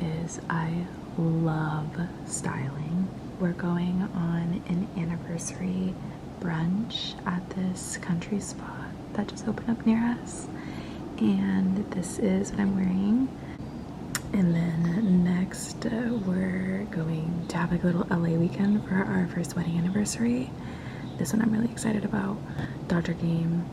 is I love styling. We're going on an anniversary brunch at this country spot that just opened up near us, and this is what I'm wearing. And then next we're going to have like a little LA weekend for our first wedding anniversary. This one I'm really excited about. Dodger game.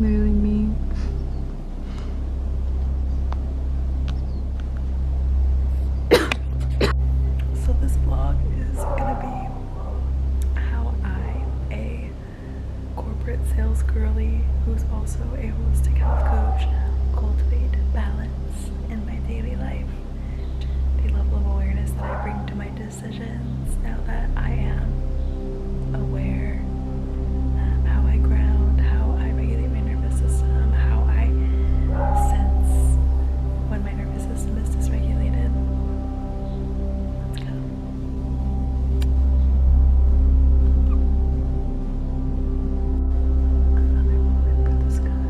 Literally me. So this vlog is gonna be how I, a corporate sales girly who's also a holistic health coach, cultivate balance in my daily life. The level of awareness that I bring to my decisions now that I am aware, how I ground, how I regulate my nervous system, how I sense when my nervous system is dysregulated. Let's go. Another moment for the sky.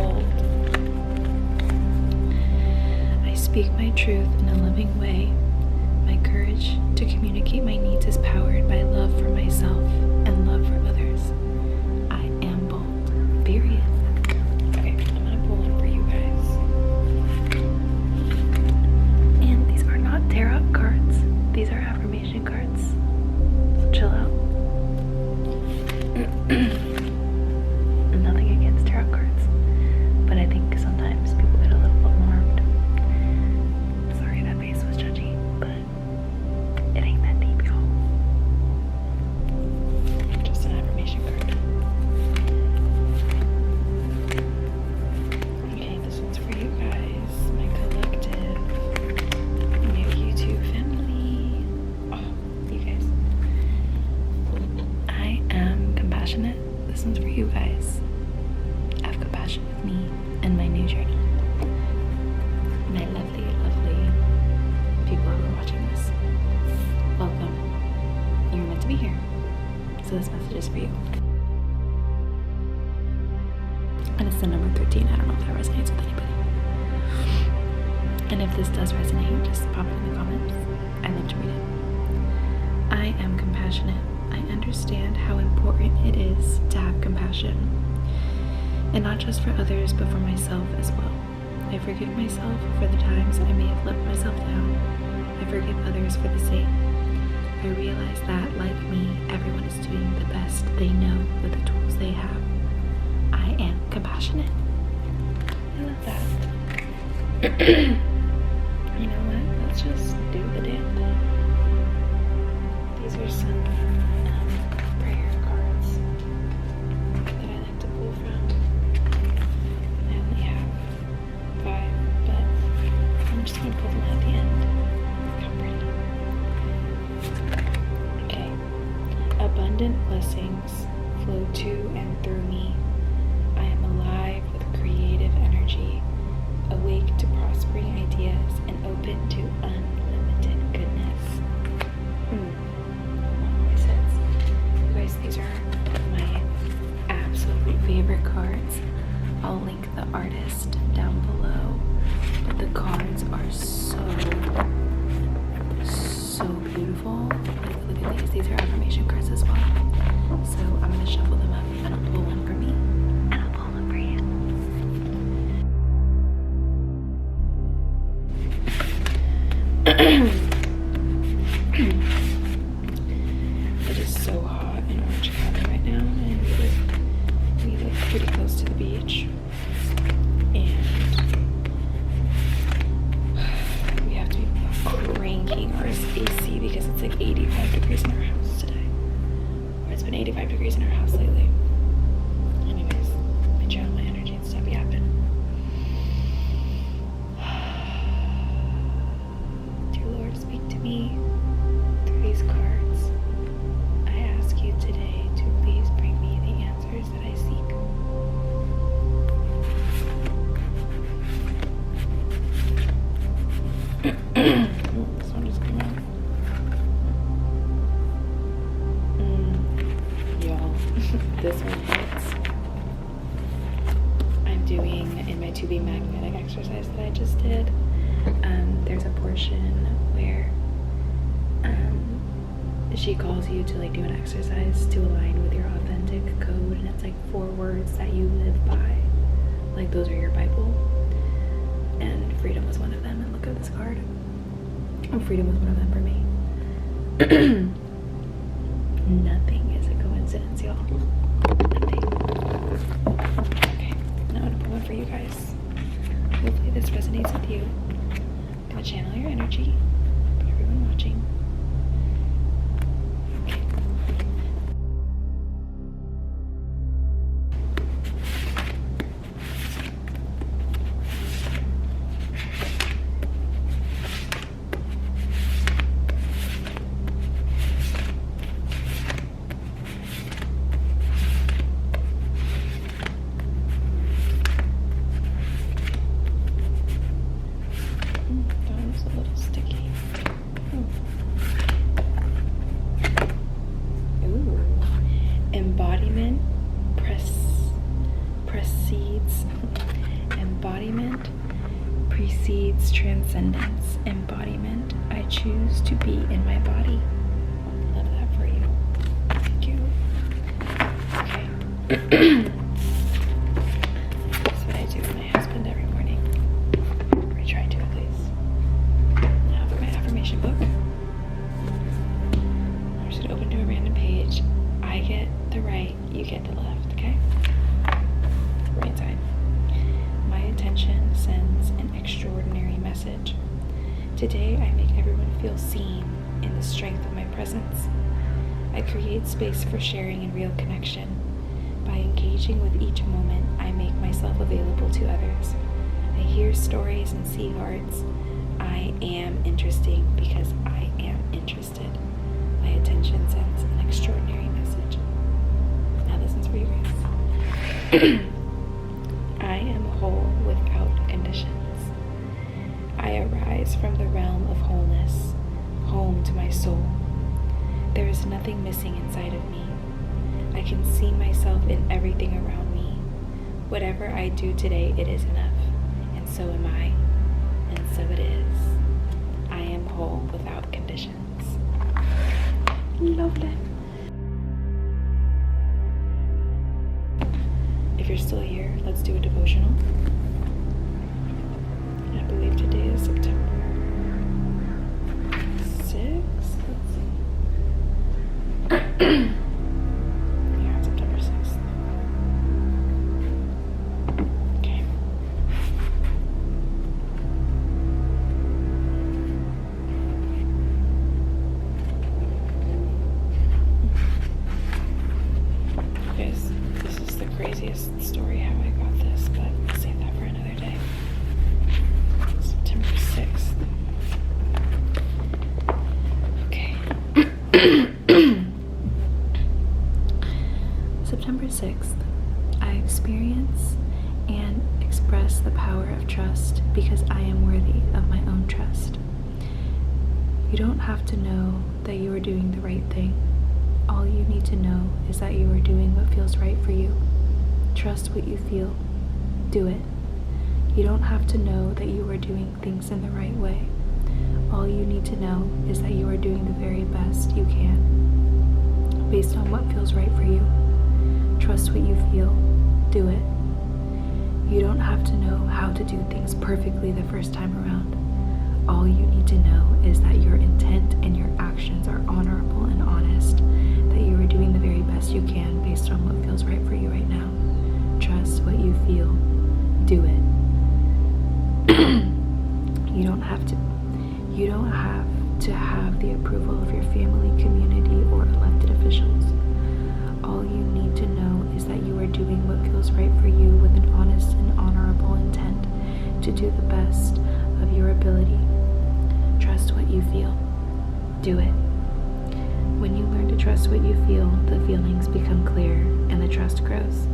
bold. I speak my truth in a loving way. My courage to communicate my needs is powered by love for myself and love for others. I am bold. Period. Okay, I'm gonna pull one for you guys. And these are not tarot cards. These are affirmation cards. So chill out. Nothing against tarot cards, but I think sometimes people get a little alarmed. Sorry, that face was judgy, but it ain't that deep, y'all. Just an affirmation card. Okay, this one's for you guys, my collective new YouTube family. Oh, you guys. I am compassionate. This one's for you guys. Have compassion with me and my new journey. My lovely, lovely people who are watching this. Welcome. You're meant to be here. So this message is for you. And it's the number 13. I don't know if that resonates with anybody. And if this does resonate, just pop it in the comments. I love to read it. I am compassionate. I understand how important it is to have compassion. And not just for others, but for myself as well. I forgive myself for the times I may have let myself down. I forgive others for the same. I realize that, like me, everyone is doing the best they know with the tools they have. I am compassionate. I love that. You know what? Let's just do the damn thing. These are some prayer cards that I like to pull from. I only have 5, but I'm just going to pull them at the end. Look how pretty. Okay. Abundant blessings flow to and through me. I am alive with creative energy, awake to prospering ideas, and open to unlimited goodness. You guys, these are my absolute favorite cards. I'll link the artist down below, but the cards are so beautiful. Like, look at these. These are affirmation cards as well. So I'm gonna shuffle them up and I'll pull one for me and I'll pull one for you. It is so hot in Orange County right now, and we live pretty close to the beach, and we have to be cranking our AC because it's like 85 degrees in our house today, or it's been 85 degrees in our house lately. Anyways, I channel my energy and stuff yapping. Dear Lord, speak to me through these cards. I ask you today to please bring me the answers that I seek. This one just came out. Y'all, this one hits. I'm doing, in my To Be Magnetic exercise that I just did, there's a portion where she calls you to like do an exercise to align with your authentic code, and it's like 4 words that you live by. Like those are your Bible. And freedom was one of them. And look at this card. And freedom was one of them for me. Nothing is a coincidence, y'all. Nothing. Okay, now I'm gonna pull one for you guys. Hopefully this resonates with you. I'm gonna channel your energy. Everyone watching. That was a little sticky. embodiment precedes transcendence. Embodiment, I choose to be in my body. Love that for you. Thank you. Okay. That's what I do with my husband every morning. Or I try to, at least. Now for my affirmation book. I'm just gonna open to a random page. I get the right, you get the left, okay? Right side. My attention sends an extraordinary message. Today, I make everyone feel seen in the strength of my presence. I create space for sharing and real connection. By engaging with each moment, I make myself available to others. I hear stories and see hearts. I am interesting because I am interested. My attention sends an extraordinary message. Now this one's for you guys. I am whole without conditions. I arise from the realm of wholeness, home to my soul. There is nothing missing inside of me. I can see myself in everything around me. Whatever I do today, it is enough. And so am I. And so it is. I am whole without conditions. Lovely. If you're still here, let's do a devotional. I believe today is September 6th. Let's see. Yeah, September 6th. Okay. Guys, this is the craziest story how I got this, but I'll save that for another day. September 6th. Okay. September 6th. I experience and express the power of trust because I am worthy of my own trust. You don't have to know that you are doing the right thing. All you need to know is that you are doing what feels right for you. Trust what you feel. Do it. You don't have to know that you are doing things in the right way. All you need to know is that you are doing the very best you can, based on what feels right for you. Trust what you feel. Do it. You don't have to know how to do things perfectly the first time around. All you need to know is that your intent and your actions are honorable and honest, that you are doing the very best you can based on what feels right for you right now. Trust what you feel. Do it. You don't have to have the approval of your family, community, or elected officials. All you need to know is that you are doing what feels right for you with an honest and honorable intent to do the best of your ability. Trust what you feel. Do it. When you learn to trust what you feel, the feelings become clear and the trust grows.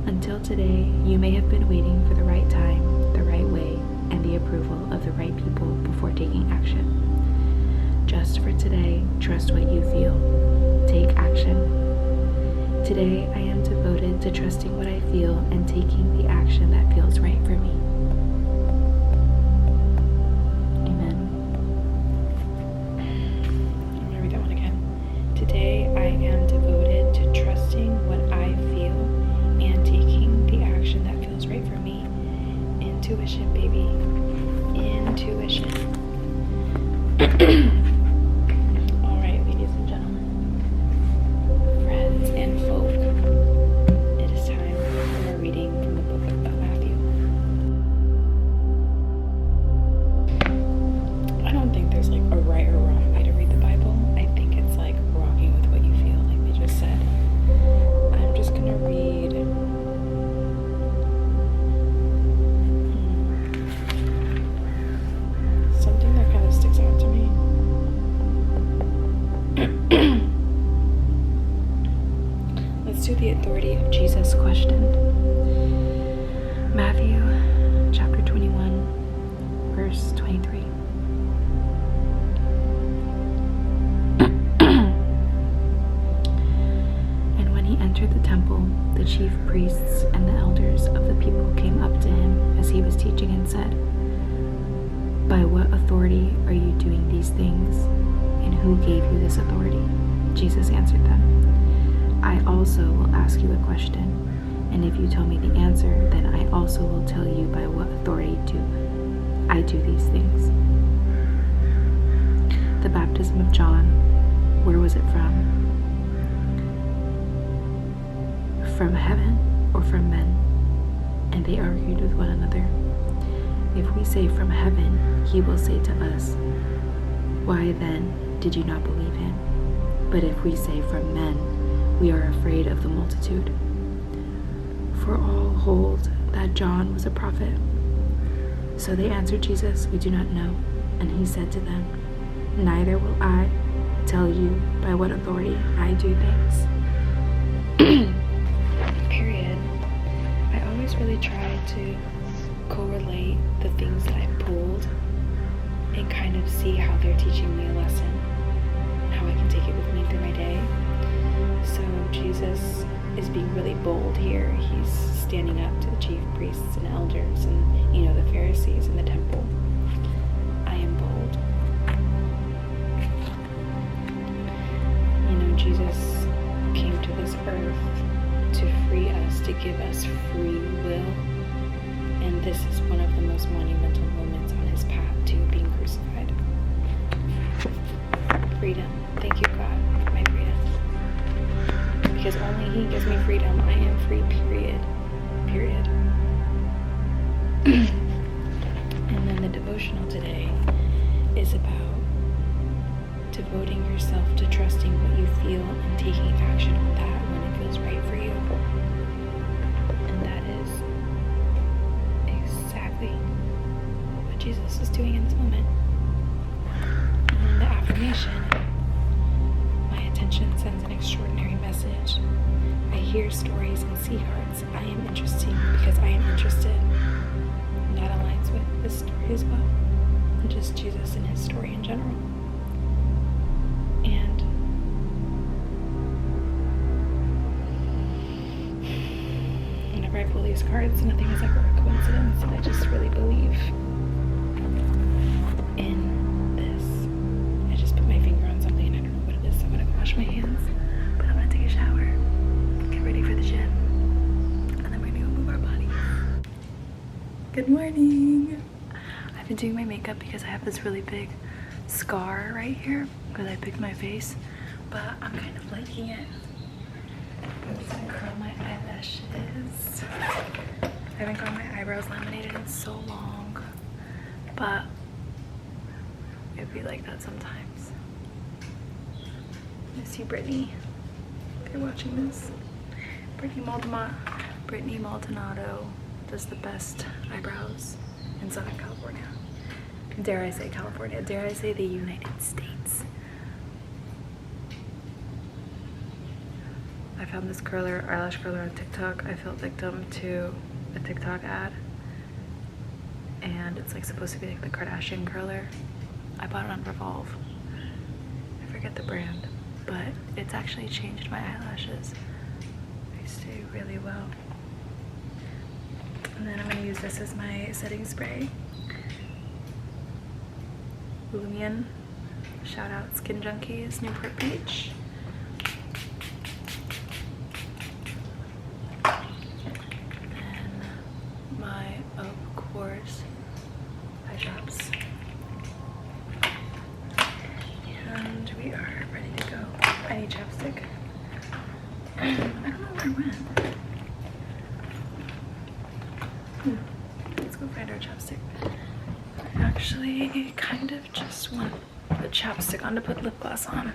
Until today, you may have been waiting for the right time, the right way, and the approval of the right people before taking action. Just for today, trust what you feel. Take action. Today, I am devoted to trusting what I feel and taking the action that feels right for me. Amen. I'm going to read that one again. Today, I am devoted to trusting what I feel and taking the action that feels right for me. Intuition, baby. Intuition. All right, ladies and gentlemen, friends and folk, it is time for a reading from the book of Matthew. I don't think there's like a right or wrong way to read the Bible. I think it's like rocking with what you feel, like we just said. I'm just gonna read something that kind of sticks out to me. Let's do the authority of Jesus question. Matthew chapter 21, verse 23. Entered the temple, the chief priests and the elders of the people came up to him as as he was teaching and said, "By what authority are you doing these things? And who gave you this authority?" Jesus answered them, "I also will ask you a question, and if you tell me the answer, then I also will tell you by what authority I do these things. The baptism of John, where was it from? From heaven or from men?" And they argued with one another. "If we say from heaven, he will say to us, 'Why then did you not believe him?' But if we say from men, we are afraid of the multitude. For all hold that John was a prophet." So they answered Jesus, "We do not know." And he said to them, "Neither will I tell you by what authority I do things." Period. I always really try to correlate the things that I've pulled and kind of see how they're teaching me a lesson and how I can take it with me through my day. So Jesus is being really bold here. He's standing up to the chief priests and elders and, the Pharisees in the temple. I am bold. Jesus came to this earth to free us, to give us free will. And this is one of the most monumental moments on his path to being crucified. Freedom. Thank you, God, for my freedom. Because only he gives me freedom. I am free, period. Period. And then the devotional today is about devoting yourself to trusting what you feel and taking action on that when it feels right for you. And that is exactly what Jesus is doing in this moment. And then the affirmation, my attention sends an extraordinary message. I hear stories and see hearts. I am interesting because I am interested. And that aligns with this story as well. And just Jesus and his story in general. And whenever I pull these cards, nothing is ever a coincidence, and I just really believe in this. I just put my finger on something and I don't know what it is, so I'm gonna wash my hands, but I'm gonna take a shower, get ready for the gym, and then we're gonna go move our bodies. Good morning! I've been doing my makeup because I have this really big scar right here because I picked my face, but I'm kind of liking it. I'm just gonna curl my eyelashes. I haven't got my eyebrows laminated in so long, but it'd be like that sometimes. I see Brittany. If you're watching this, Brittany Maldonado does the best eyebrows in Southern California. Dare I say California, dare I say the United States. I found this eyelash curler on TikTok. I fell victim to a TikTok ad, and it's like supposed to be like the Kardashian curler. I bought it on Revolve. I forget the brand, but it's actually changed my eyelashes. They stay really well. And then I'm gonna use this as my setting spray. Lumion, shout out Skin Junkies, Newport Beach. Then my, of course, eye drops. And we are ready to go. I need chapstick. I don't know where it went. Let's go find our chapstick. I actually kind of just want the chapstick on to put lip gloss on.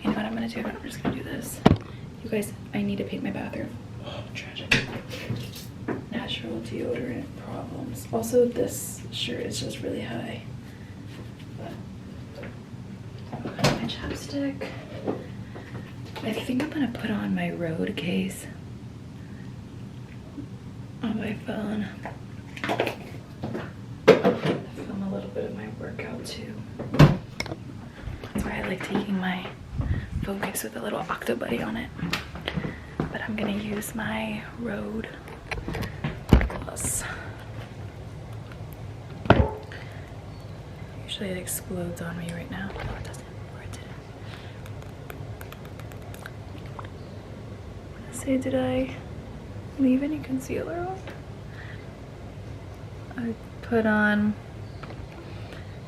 You know what I'm gonna do? I'm just gonna do this. You guys, I need to paint my bathroom. Oh, tragic. Natural deodorant problems. Also, this shirt is just really high. But my chapstick. I think I'm gonna put on my Rode case on my phone. Film a little bit of my workout too. That's why I like taking my phone case with a little Octo Buddy on it. But I'm gonna use my Rode gloss. Actually, it explodes on me right now. No, it doesn't. Or it didn't. Say, did I leave any concealer on? I put on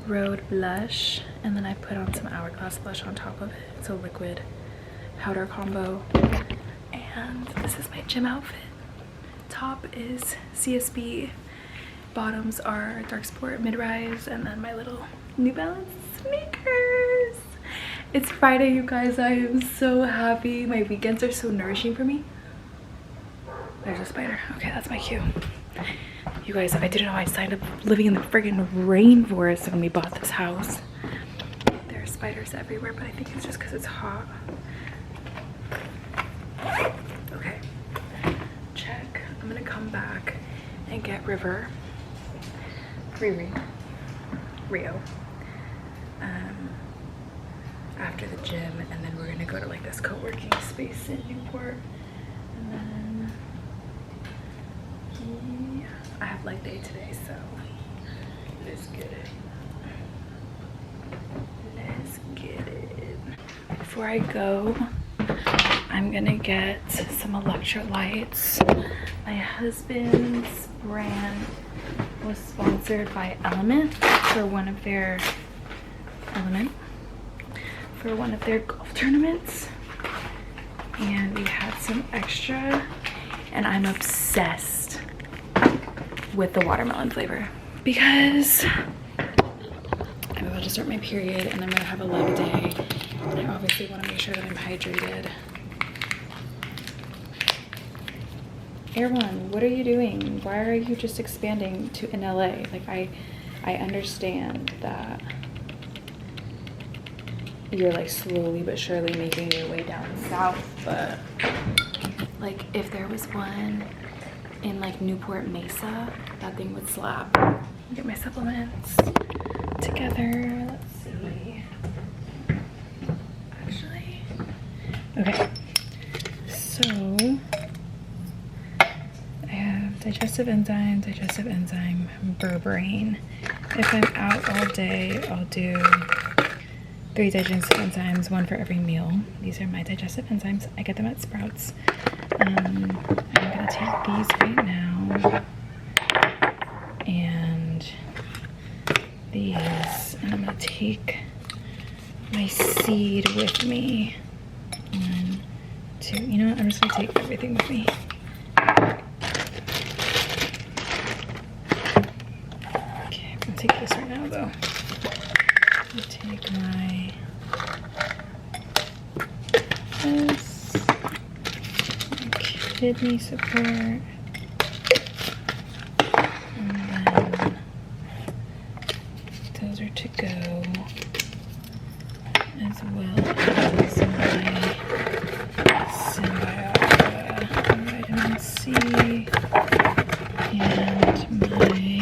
Road blush, and then I put on some Hourglass blush on top of it. It's a liquid powder combo. And this is my gym outfit. Top is CSB, bottoms are Dark Sport mid-rise, and then my little New Balance sneakers. It's Friday, you guys. I am so happy. My weekends are so nourishing for me. There's a spider. Okay, that's my cue. You guys, I didn't know I signed up living in the friggin' rainforest when we bought this house. There are spiders everywhere, but I think it's just because it's hot. Okay, check. I'm gonna come back and get Rio, after the gym, and then we're gonna go to like this co-working space in Newport, and then yeah, I have leg day today, so let's get it. Let's get it. Before I go, I'm gonna get some electrolytes. My husband's brand was sponsored by Element for one of their golf tournaments, and we had some extra, and I'm obsessed with the watermelon flavor because I'm about to start my period and I'm gonna have a leg day, and I obviously want to make sure that I'm hydrated. Air One, what are you doing? Why are you just expanding to in LA? Like, I understand that you're like slowly but surely making your way down south, but like if there was one in like Newport Mesa, that thing would slap. Get my supplements together. Let's see. Actually, okay, so I have digestive enzyme, berberine. If I'm out all day, I'll do 3 digestive enzymes, 1 for every meal. These are my digestive enzymes. I get them at Sprouts. I'm gonna take these right now, and these, and I'm gonna take my seed with me. 1, 2, you know what? I'm just gonna take everything with me. Okay, I'm gonna take this right now though. I'm gonna take my kidney support, and then those are to go, as well as my Symbiotica vitamin C and my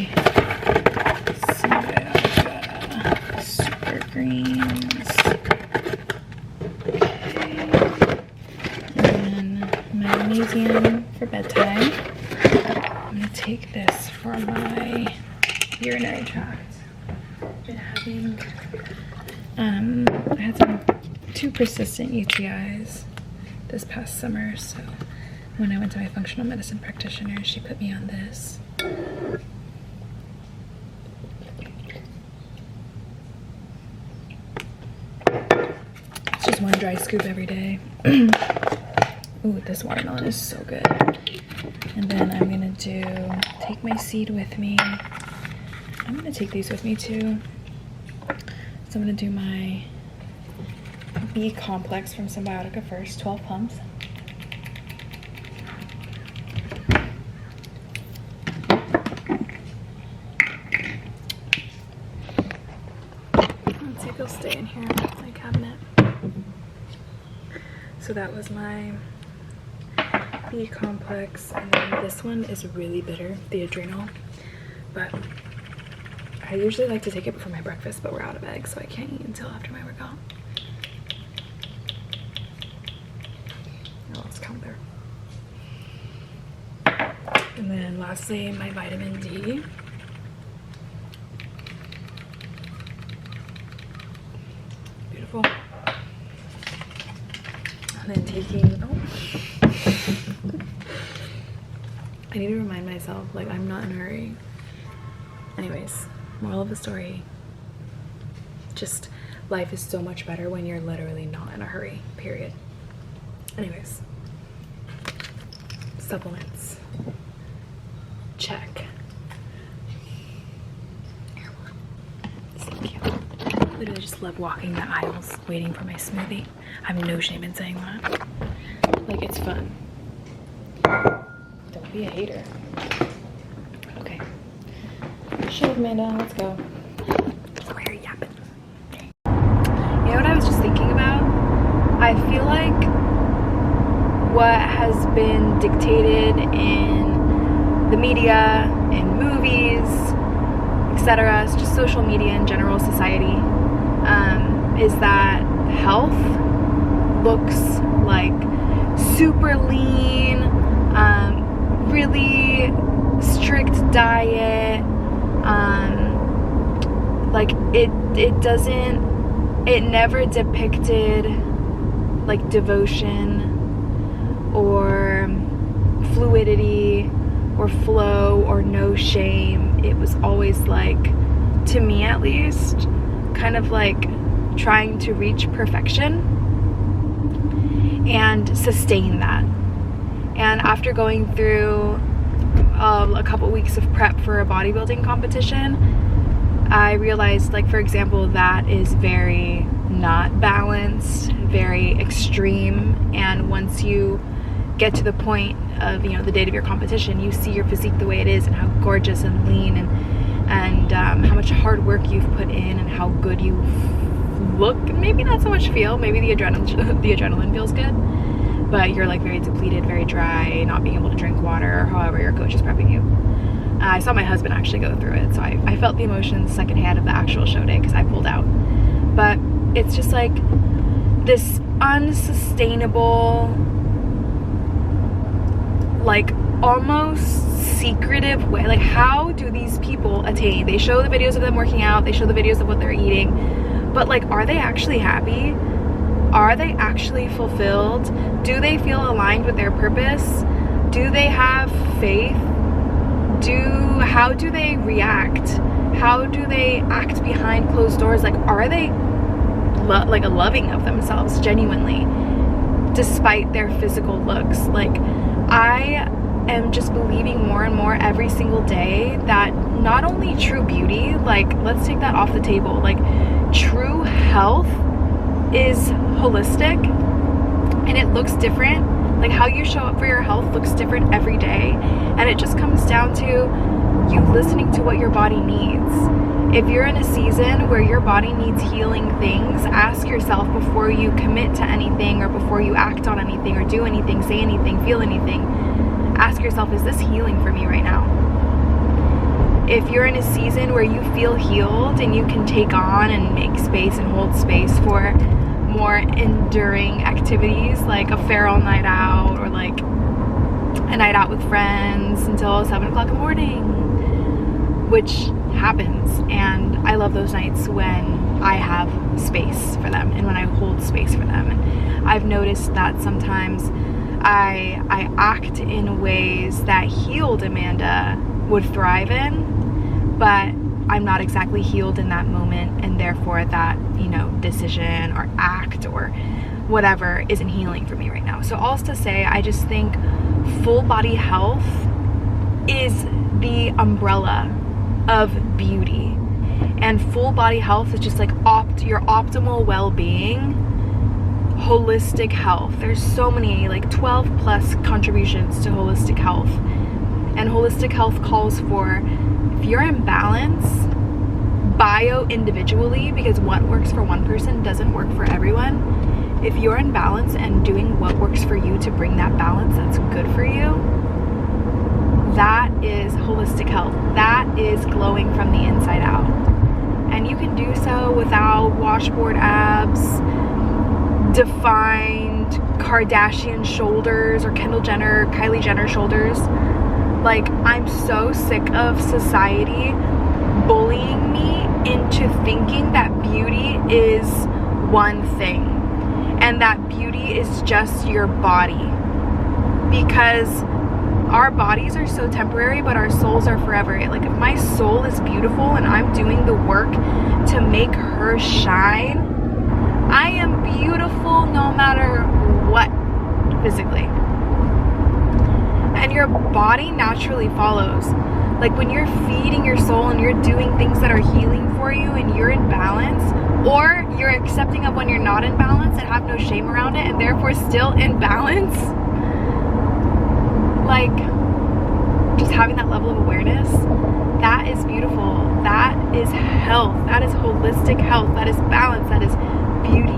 Symbiotica super greens. Magnesium for bedtime. I'm gonna take this for my urinary tract. Been having I had 2 persistent UTIs this past summer, so when I went to my functional medicine practitioner, she put me on this. It's just 1 dry scoop every day. Ooh, this watermelon is so good. And then I'm gonna take my seed with me. I'm gonna take these with me too. So I'm gonna do my B complex from Symbiotica first, 12 pumps. Let's see if it'll stay in here in my cabinet. So that was my B complex, and then this one is really bitter, the adrenal, but I usually like to take it before my breakfast, but we're out of eggs, so I can't eat until after my workout. Oh, let's count there. And then lastly, my vitamin D. Careful. And then taking, I need to remind myself, like, I'm not in a hurry. Anyways, moral of the story, just life is so much better when you're literally not in a hurry, period. Anyways, supplements, check. So cute. Literally just love walking the aisles waiting for my smoothie. I have no shame in saying that. Like, it's fun. Don't be a hater. Okay. Shave, Amanda. Let's go. Where are you yapping? You know what I was just thinking about? I feel like what has been dictated in the media, in movies, etc., it's just social media in general, society, is that health looks like super lean, really strict diet, like it never depicted like devotion or fluidity or flow or no shame. It was always like, to me at least, kind of like trying to reach perfection and sustain that. And after going through a couple weeks of prep for a bodybuilding competition, I realized, like, for example, that is very not balanced, very extreme. And once you get to the point of, you know, the date of your competition, you see your physique the way it is and how gorgeous and lean and how much hard work you've put in and how good you look. Maybe not so much feel, maybe the adrenaline feels good, but you're like very depleted, very dry, not being able to drink water, or however your coach is prepping you. I saw my husband actually go through it, so I felt the emotions secondhand of the actual show day because I pulled out. But it's just like this unsustainable, like almost secretive way. Like, how do these people attain? They show the videos of them working out, they show the videos of what they're eating, but like, are they actually happy? Are they actually fulfilled? Do they feel aligned with their purpose? Do they have faith? How do they react? How do they act behind closed doors? Like, are they loving of themselves genuinely, despite their physical looks? Like, I am just believing more and more every single day that not only true beauty, like, let's take that off the table, like, true health is holistic and it looks different. Like, how you show up for your health looks different every day, and it just comes down to you listening to what your body needs. If you're in a season where your body needs healing things, ask yourself before you commit to anything or before you act on anything or do anything, say anything, feel anything, ask yourself, is this healing for me right now? If you're in a season where you feel healed and you can take on and make space and hold space for more enduring activities like a feral night out or like a night out with friends until 7 o'clock in the morning, which happens, and I love those nights when I have space for them and when I hold space for them. And I've noticed that sometimes I act in ways that healed Amanda would thrive in, but I'm not exactly healed in that moment, and therefore that, you know, decision or act or whatever isn't healing for me right now. So all to say, I just think full body health is the umbrella of beauty, and full body health is just like your optimal well-being, holistic health. There's so many, like 12 plus contributions to holistic health, and holistic health calls for, if you're in balance individually, because what works for one person doesn't work for everyone. If you're in balance and doing what works for you to bring that balance that's good for you, that is holistic health. That is glowing from the inside out. And you can do so without washboard abs, defined Kardashian shoulders, or Kendall Jenner, Kylie Jenner shoulders. Like, I'm so sick of society bullying me into thinking that beauty is one thing, and that beauty is just your body. Because our bodies are so temporary, but our souls are forever. Like, if my soul is beautiful and I'm doing the work to make her shine, I am beautiful no matter what, physically. And your body naturally follows. Like, when you're feeding your soul and you're doing things that are healing for you and you're in balance, or you're accepting of when you're not in balance and have no shame around it and therefore still in balance, like, just having that level of awareness, that is beautiful. That is health. That is holistic health. That is balance. That is beauty.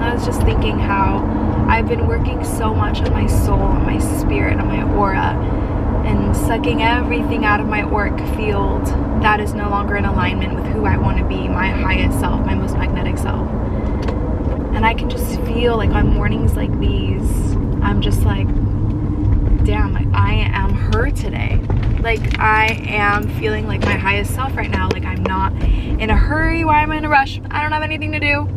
I was just thinking how I've been working so much on my soul, on my spirit, on my aura, and sucking everything out of my auric field that is no longer in alignment with who I want to be, my highest self, my most magnetic self. And I can just feel like on mornings like these, I'm just like, damn, like, I am her today. Like, I am feeling like my highest self right now. Like, I'm not in a hurry. Why am I in a rush? I don't have anything to do.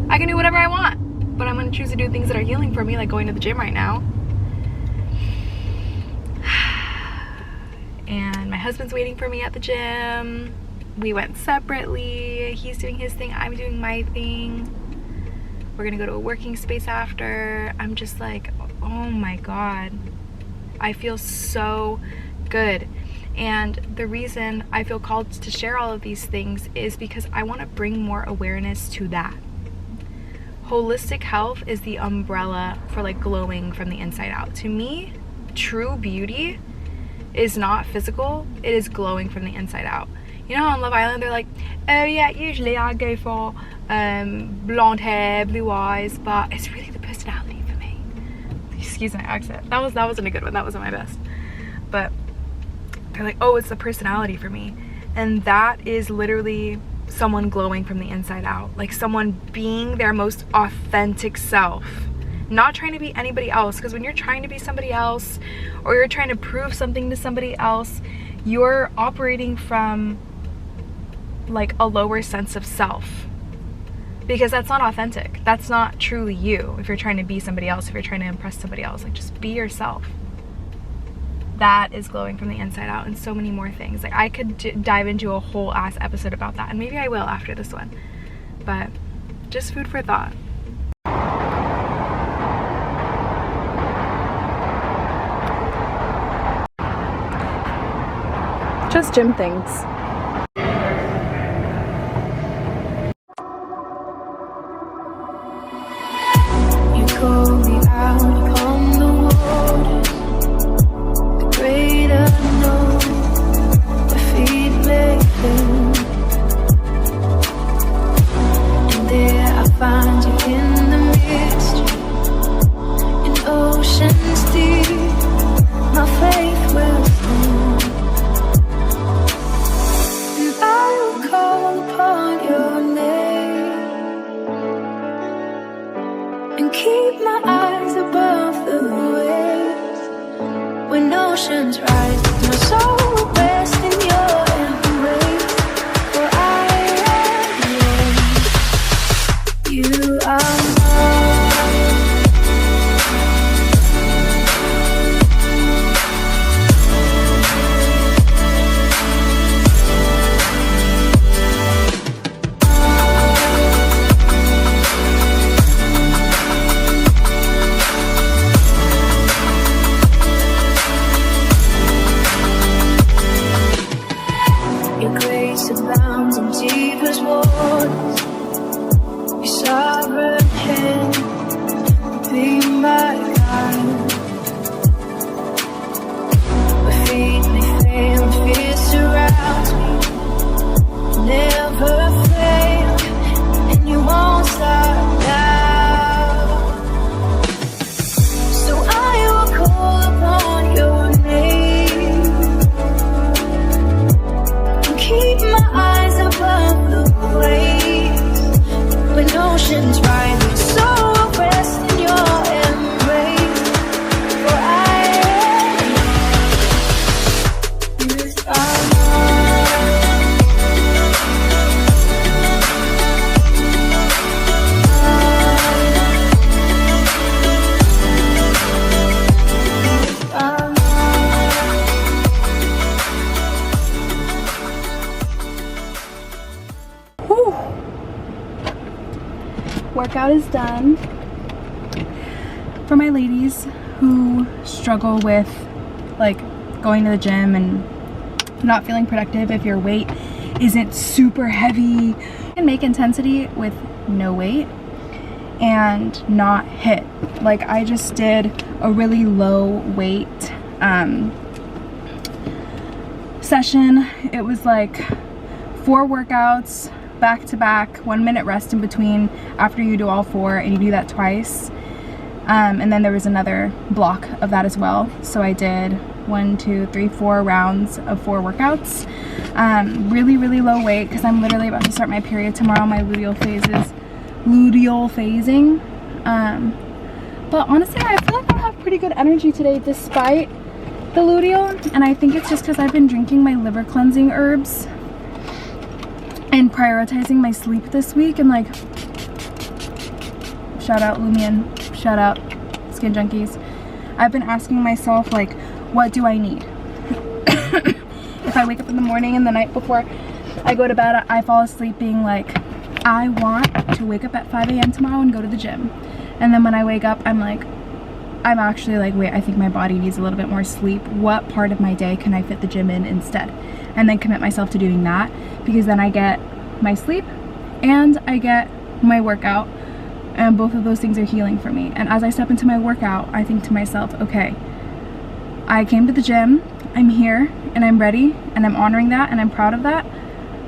I can do whatever I want, but I'm going to choose to do things that are healing for me, like going to the gym right now. And my husband's waiting for me at the gym. We went separately. He's doing his thing, I'm doing my thing. We're gonna go to a working space after. I'm just like, oh my God, I feel so good. And the reason I feel called to share all of these things is because I want to bring more awareness to that. Holistic health is the umbrella for like glowing from the inside out. To me, true beauty is not physical, it is glowing from the inside out. You know how on Love Island they're like, oh yeah, usually I go for blonde hair, blue eyes, but it's really the personality for me. Excuse my accent. That wasn't a good one. That wasn't my best. But they're like, oh, it's the personality for me. And that is literally someone glowing from the inside out. Like someone being their most authentic self. Not trying to be anybody else. Because when you're trying to be somebody else, or you're trying to prove something to somebody else, you're operating from like a lower sense of self, because that's not authentic. That's not truly you. If you're trying to be somebody else, if you're trying to impress somebody else, like just be yourself. That is glowing from the inside out, and so many more things. Like I could dive into a whole ass episode about that, and maybe I will after this one, but just food for thought. Just gym things. Call me out upon the waters, the great unknown, the feet may fail, and there I find you in the mystery, in oceans deep, my faith will stand, and I will call upon your name. And keep my eyes above the waves. When oceans rise, my soul will rest in your embrace. For I am yours. You are mine. Abounds in deepest waters. Your sovereign hand will be my guide. My feet may fail, and fear surrounds me. Never fail, and you won't stop now. So I will call upon your name. Keep my eyes above the waves. workout is done. For my ladies who struggle with like going to the gym and not feeling productive, if your weight isn't super heavy, you can make intensity with no weight and not hit. Like I just did a really low weight session. It was like 4 workouts back to back, 1 minute rest in between after you do all 4, and you do that twice. And then there was another block of that as well. So I did 1, 2, 3, 4 rounds of 4 workouts. Really, really low weight because I'm literally about to start my period tomorrow. My luteal phasing. But honestly, I feel like I have pretty good energy today despite the luteal. And I think it's just because I've been drinking my liver cleansing herbs and prioritizing my sleep this week. And like, shout out Lumion, shout out Skin Junkies. I've been asking myself, like, what do I need? If I wake up in the morning and the night before I go to bed, I fall asleep being like, I want to wake up at 5 a.m. tomorrow and go to the gym. And then when I wake up, I'm actually like, wait, I think my body needs a little bit more sleep. What part of my day can I fit the gym in instead? And then commit myself to doing that, because then I get my sleep and I get my workout, and both of those things are healing for me. And as I step into my workout, I think to myself, okay, I came to the gym, I'm here, and I'm ready, and I'm honoring that, and I'm proud of that.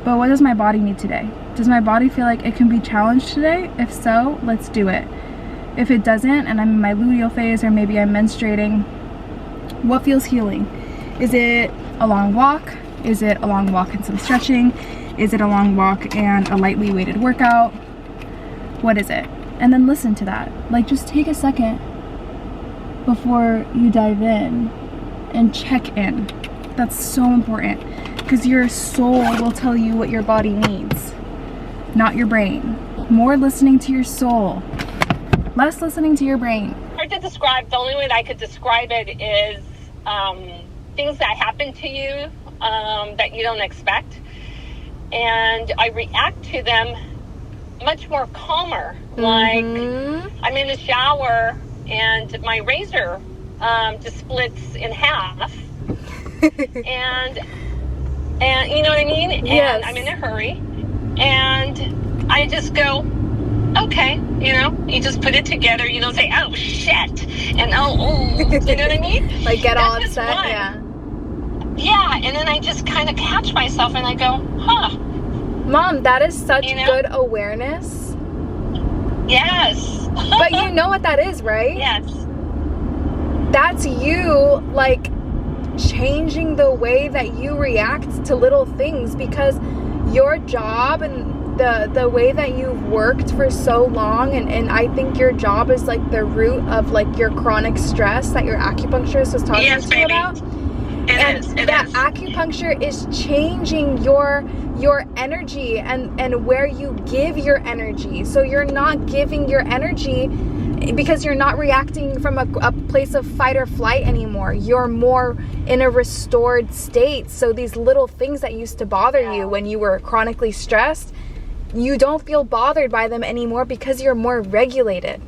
But what does my body need today? Does my body feel like it can be challenged today? If so, let's do it. If it doesn't, and I'm in my luteal phase, or maybe I'm menstruating, what feels healing? Is it a long walk? Is it a long walk and some stretching? Is it a long walk and a lightly weighted workout? What is it? And then listen to that. Like, just take a second before you dive in and check in. That's so important, because your soul will tell you what your body needs, not your brain. More listening to your soul, less listening to your brain. Hard to describe. The only way that I could describe it is things that happen to you that you don't expect, and I react to them much more calmer. Like, I'm in the shower and my razor just splits in half, and you know what I mean? Yes. And I'm in a hurry, and I just go, okay, you know, you just put it together. You don't say, oh shit, and oh, you know what I mean? Like, get all That's just upset. one. Yeah, and then I just kind of catch myself and I go, huh. Mom, that is such You know? good awareness. Yes. But you know what that is, right? Yes. That's you, like, changing the way that you react to little things, because your job and the way that you've worked for so long, and I think your job is like the root of like your chronic stress that your acupuncturist was talking to you about. It is. Acupuncture is changing your energy and where you give your energy. So you're not giving your energy because you're not reacting from a place of fight or flight anymore. You're more in a restored state. So these little things that used to bother you when you were chronically stressed, you don't feel bothered by them anymore because you're more regulated.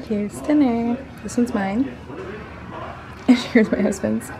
Okay, here's dinner. This one's mine. And here's my husband's.